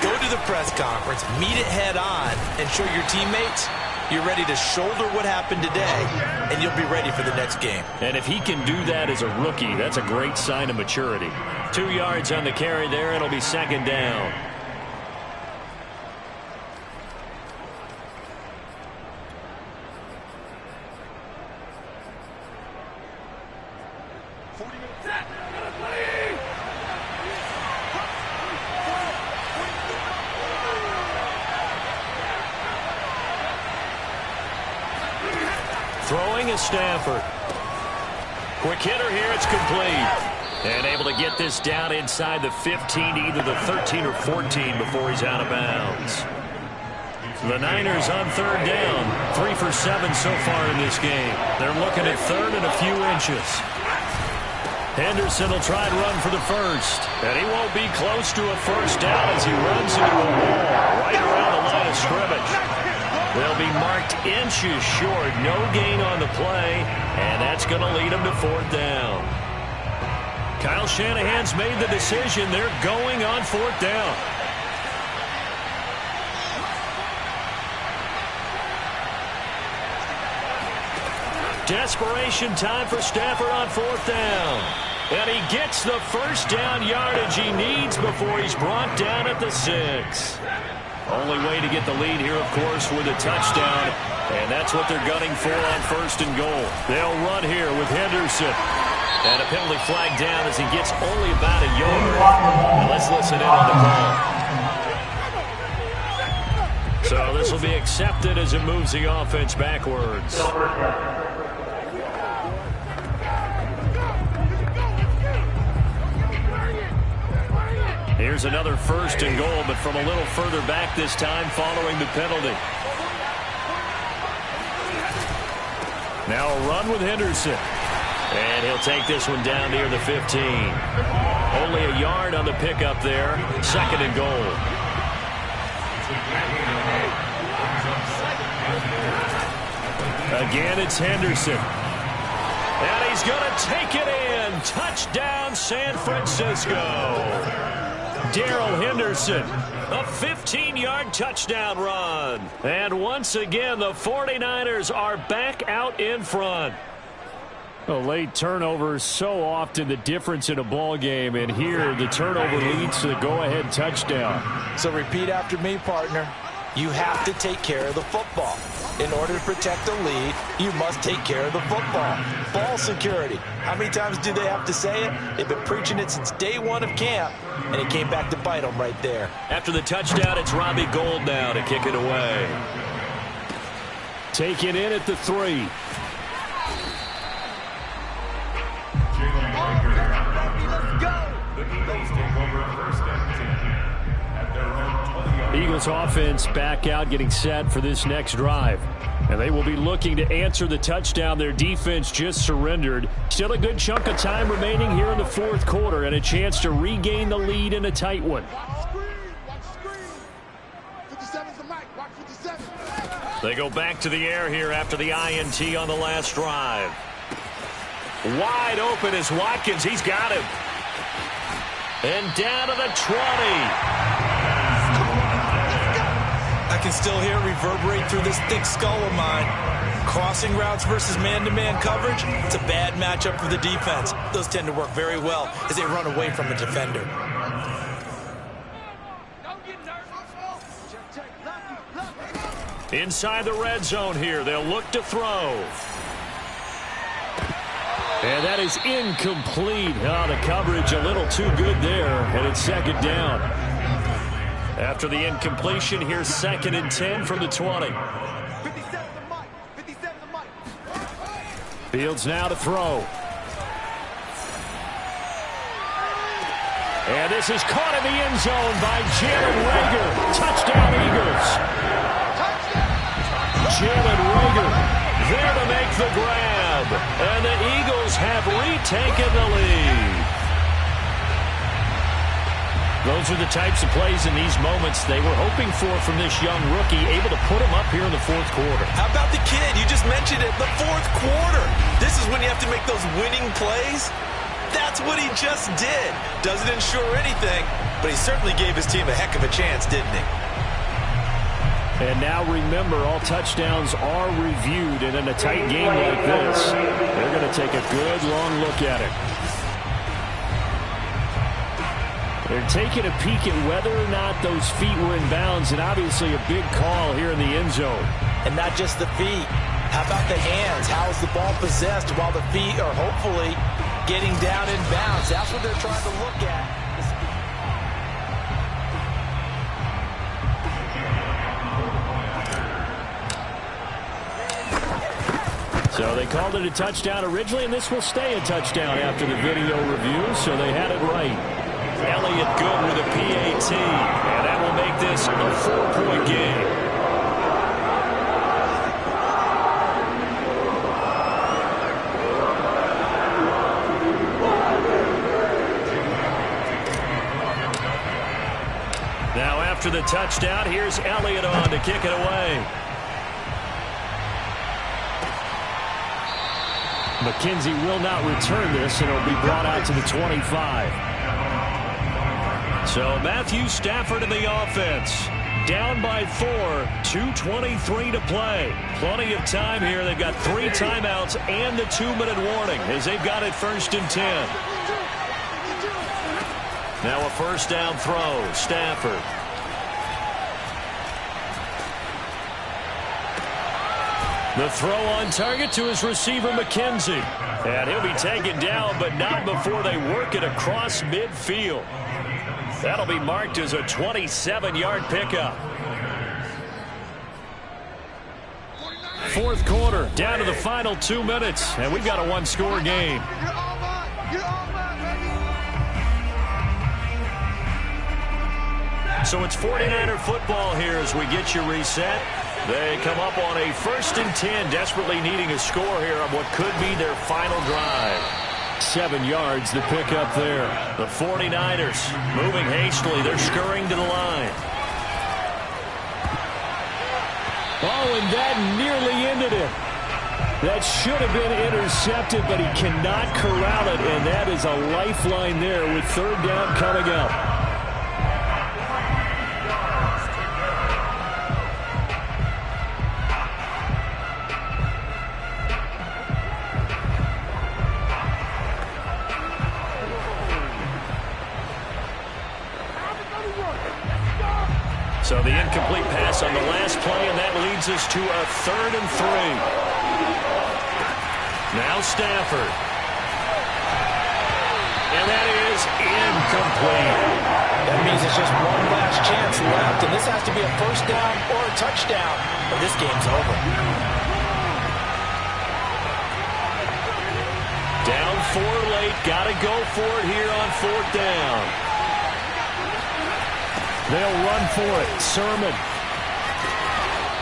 D: Go to the press conference, meet it head on, and show your teammates you're ready to shoulder what happened today, and you'll be ready for the next game.
E: And if he can do that as a rookie, that's a great sign of maturity. 2 yards on the carry there. It'll be 2nd down. Throwing is Stafford. Quick hitter here, it's complete. And able to get this down inside the 15 to either the 13 or 14 before he's out of bounds. The Niners on third down. 3 for 7 so far in this game. They're looking at third and a few inches. Henderson will try and run for the first. And he won't be close to a first down as he runs into a wall right around the line of scrimmage. They'll be marked inches short. No gain on the play. And that's going to lead him to fourth down. Kyle Shanahan's made the decision. They're going on fourth down. Desperation time for Stafford on fourth down. And he gets the first down yardage he needs before he's brought down at the 6. Only way to get the lead here, of course, with a touchdown. And that's what they're gunning for on first and goal. They'll run here with Henderson. And a penalty flag down as he gets only about a yard. Now let's listen in on the call. So this will be accepted as it moves the offense backwards. Here's another first and goal, but from a little further back this time following the penalty. Now a run with Henderson. And he'll take this one down near the 15. Only a yard on the pickup there. Second and goal. Again, it's Henderson. And he's going to take it in. Touchdown, San Francisco. Darrell Henderson, a 15-yard touchdown run. And once again, the 49ers are back out in front. A late turnover is so often the difference in a ball game, and here the turnover leads to the go-ahead touchdown.
D: So repeat after me, partner. You have to take care of the football. In order to protect the lead, you must take care of the football. Ball security. How many times do they have to say it? They've been preaching it since day one of camp, and it came back to bite them right there.
E: After the touchdown, it's Robbie Gould now to kick it away. Take it in at the 3. Eagles offense back out, getting set for this next drive. And they will be looking to answer the touchdown their defense just surrendered. Still a good chunk of time remaining here in the fourth quarter and a chance to regain the lead in a tight one. They go back to the air here after the INT on the last drive. Wide open is Watkins. He's got him. And down to the 20.
C: I can still hear it reverberate through this thick skull of mine. Crossing routes versus man-to-man coverage, it's a bad matchup for the defense. Those tend to work very well as they run away from a defender.
E: Inside the red zone here, they'll look to throw. And that is incomplete. Oh, the coverage a little too good there, and it's second down. After the incompletion, here's second and 10 from the 20. Fields now to throw. And this is caught in the end zone by Jalen Reagor. Touchdown, Eagles. Jalen Reagor there to make the grab. And the Eagles have retaken the lead. Those are the types of plays in these moments they were hoping for from this young rookie, able to put him up here in the fourth quarter.
C: How about the kid? You just mentioned it, the fourth quarter. This is when you have to make those winning plays. That's what he just did. Doesn't ensure anything, but he certainly gave his team a heck of a chance, didn't he?
E: And now remember, all touchdowns are reviewed, and in a tight game like this, they're going to take a good long look at it. They're taking a peek at whether or not those feet were in bounds, and obviously a big call here in the end zone.
D: And not just the feet. How about the hands? How is the ball possessed while the feet are hopefully getting down in bounds? That's what they're trying to look at.
E: So they called it a touchdown originally, and this will stay a touchdown after the video review, so they had it right.
B: Elliott good with a PAT, and that will make this a 4-point game. Now after the touchdown, here's Elliott on to kick it away.
E: McKenzie will not return this, and it'll be brought out to the 25.
B: So Matthew Stafford in the offense. Down by 4, 2:23 to play. Plenty of time here. They've got 3 timeouts and the 2-minute warning as they've got it 1st and 10. Now a first down throw. Stafford. The throw on target to his receiver, McKenzie. And he'll be taken down, but not before they work it across midfield. That'll be marked as a 27-yard pickup. 4th quarter, down to the final 2 minutes, and we've got a 1-score game. So it's 49er football here as we get you reset. They come up on a 1st and 10, desperately needing a score here on what could be their final drive.
E: 7 yards, the pickup there.
B: The 49ers moving hastily. They're scurrying to the line.
E: Oh, and that nearly ended it. That should have been intercepted, but he cannot corral it, and that is a lifeline there with 3rd down coming up.
B: So the incomplete pass on the last play, and that leads us to a 3rd and 3. Now Stafford. And that is incomplete.
D: That means it's just one last chance left, and this has to be a first down or a touchdown, or this game's over.
B: Down 4 late. Got to go for it here on 4th down.
E: They'll run for it. Sermon.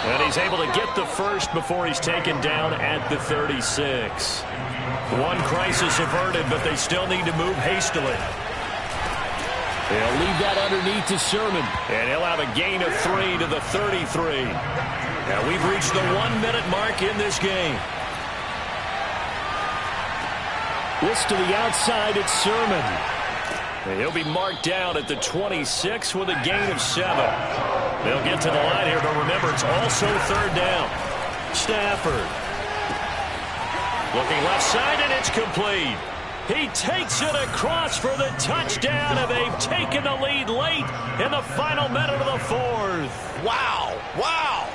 B: And he's able to get the first before he's taken down at the 36. One crisis averted, but they still need to move hastily.
E: They'll leave that underneath to Sermon.
B: And he'll have a gain of 3 to the 33. Now we've reached the 1-minute mark in this game.
E: This to the outside, it's Sermon.
B: And he'll be marked down at the 26 with a gain of 7. They'll get to the line here, but remember, it's also 3rd down. Stafford. Looking left side, and it's complete. He takes it across for the touchdown, and they've taken the lead late in the final minute of the 4th.
C: Wow. Wow.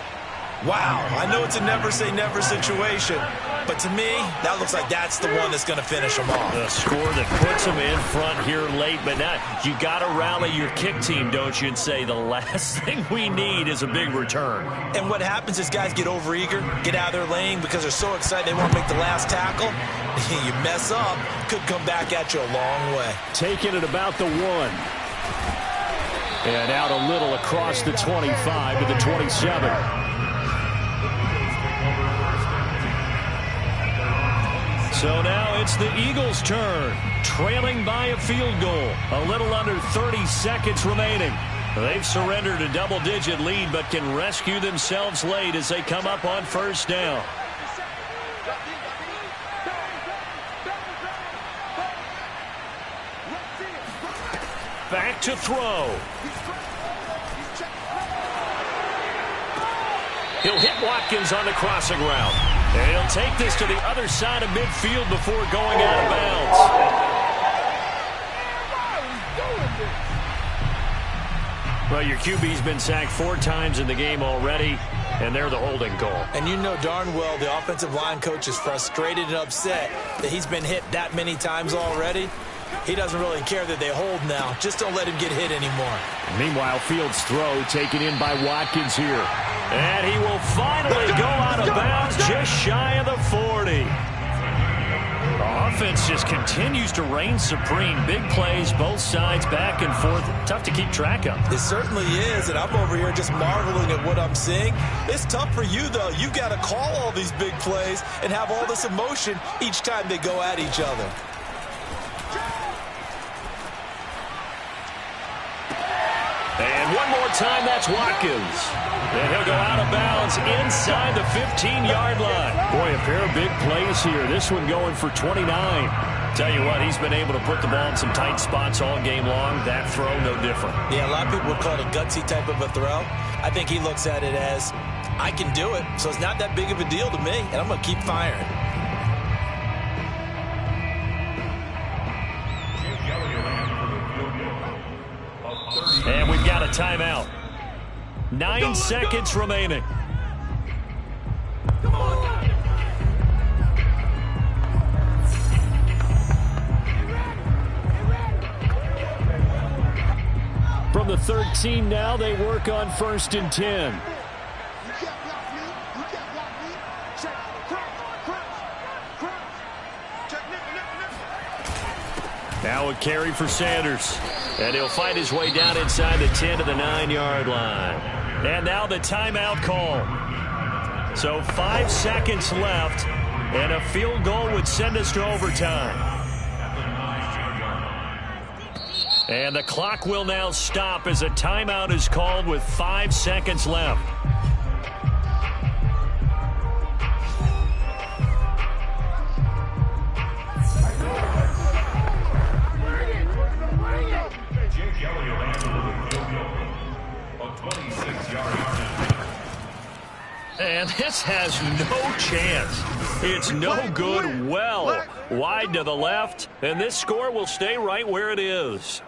C: Wow. I know it's a never-say-never situation, but to me, that looks like that's the one that's going to finish them off.
B: The score that puts them in front here late, but now you got to rally your kick team, don't you, and say the last thing we need is a big return.
C: And what happens is guys get overeager, get out of their lane because they're so excited they want to make the last tackle. You mess up, could come back at you a long way.
E: Taking it about the 1. And out a little across the 25 to the 27.
B: So now it's the Eagles' turn, trailing by a field goal. A little under 30 seconds remaining. They've surrendered a double-digit lead, but can rescue themselves late as they come up on 1st down. Back to throw. He'll hit Watkins on the crossing route. And he'll take this to the other side of midfield before going out of bounds. Well, your QB's been sacked 4 times in the game already, and they're the holding call.
C: And you know darn well the offensive line coach is frustrated and upset that he's been hit that many times already. He doesn't really care that they hold now. Just don't let him get hit anymore.
E: Meanwhile, Fields' throw taken in by Watkins here.
B: And he will finally go out of bounds just shy of the 40.
E: 3. The offense just continues to reign supreme. Big plays, both sides, back and forth. Tough to keep track of.
C: It certainly is, and I'm over here just marveling at what I'm seeing. It's tough for you, though. You've got to call all these big plays and have all this emotion each time they go at each other.
E: And one more time, that's Watkins. And he'll go out of bounds inside the 15-yard line. Boy, a pair of big plays here. This one going for 29. Tell you what, he's been able to put the ball in some tight spots all game long. That throw, no different.
C: Yeah, a lot of people would call it a gutsy type of a throw. I think he looks at it as, I can do it, so it's not that big of a deal to me, and I'm going to keep firing.
E: And we've got a timeout. 9 seconds remaining. From the 13 now, they work on 1st and 10. Now a carry for Sanders. And he'll fight his way down inside the 10 to the 9-yard line. And now the timeout call. So 5 seconds left, and a field goal would send us to overtime. And the clock will now stop as a timeout is called with 5 seconds left. And this has no chance. It's no good. Well wide to the left, and this score will stay right where it is.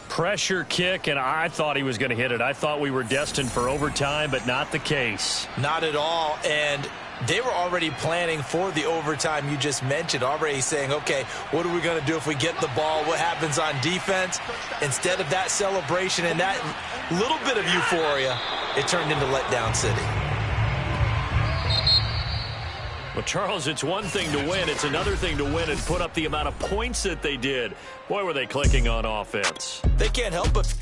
E: Pressure kick, and I thought he was going to hit it. I thought we were destined for overtime, but not the case.
C: Not at all, and they were already planning for the overtime you just mentioned, already saying, okay, what are we going to do if we get the ball? What happens on defense? Instead of that celebration and that little bit of euphoria, it turned into letdown city.
E: Well, Charles, it's one thing to win. It's another thing to win and put up the amount of points that they did. Boy, were they clicking on offense.
C: They can't help but